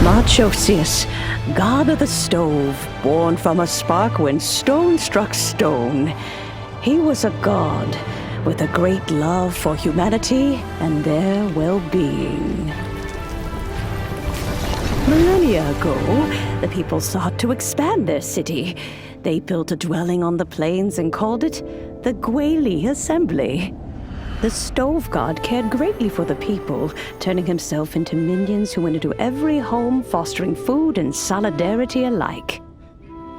Marchosius, god of the stove, born from a spark when stone struck stone. He was a god with a great love for humanity and their well-being. Millennia ago, the people sought to expand their city. They built a dwelling on the plains and called it the Gouba Assembly. The stove god cared greatly for the people, turning himself into minions who went into every home, fostering food and solidarity alike.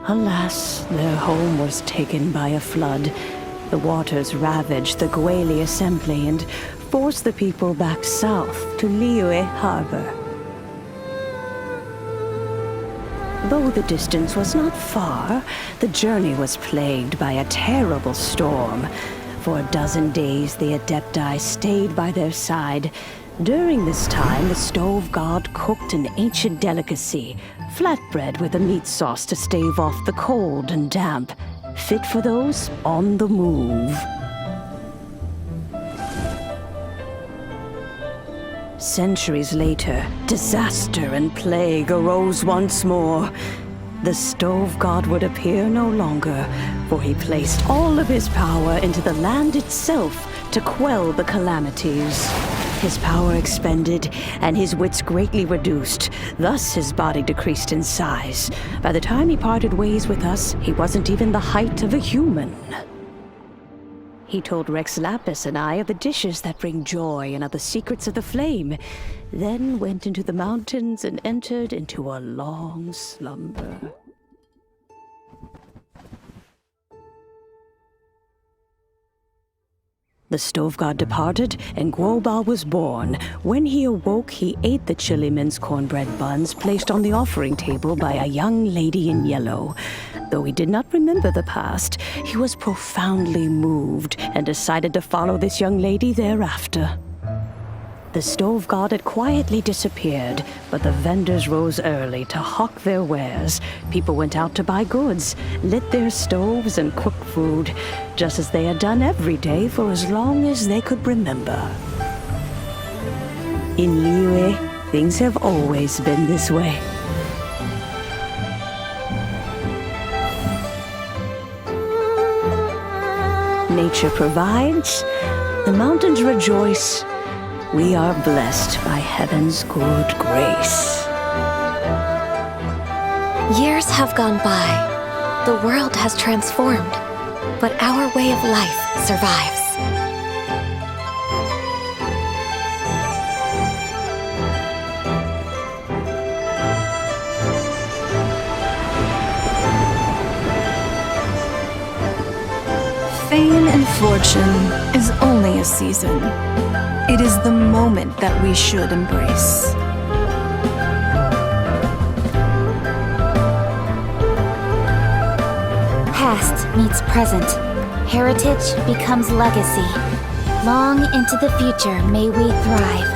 Alas, their home was taken by a flood. The waters ravaged the Gouba Assembly and forced the people back south to Liyue Harbor. Though the distance was not far, the journey was plagued by a terrible storm. For a dozen days, the Adepti stayed by their side. During this time, the stove god cooked an ancient delicacy, flatbread with a meat sauce to stave off the cold and damp, fit for those on the move. Centuries later, disaster and plague arose once more. The stove god would appear no longer, for he placed all of his power into the land itself to quell the calamities. His power expended, and his wits greatly reduced. Thus his body decreased in size. By the time he parted ways with us, he wasn't even the height of a human. He told Rex Lapis and I of the dishes that bring joy and of the secrets of the flame, then went into the mountains and entered into a long slumber. The stove god departed, and Gouba was born. When he awoke, he ate the chilimen's cornbread buns placed on the offering table by a young lady in yellow. Though he did not remember the past, he was profoundly moved and decided to follow this young lady thereafter. The stove god had quietly disappeared, but the vendors rose early to hawk their wares. People went out to buy goods, lit their stoves, and cooked food, just as they had done every day for as long as they could remember. In Liyue, things have always been this way. Nature provides, the mountains rejoice. We are blessed by heaven's good grace. Years have gone by. The world has transformed, but our way of life survives. Fame and fortune is only a season. It is the moment that we should embrace. Past meets present. Heritage becomes legacy. Long into the future may we thrive.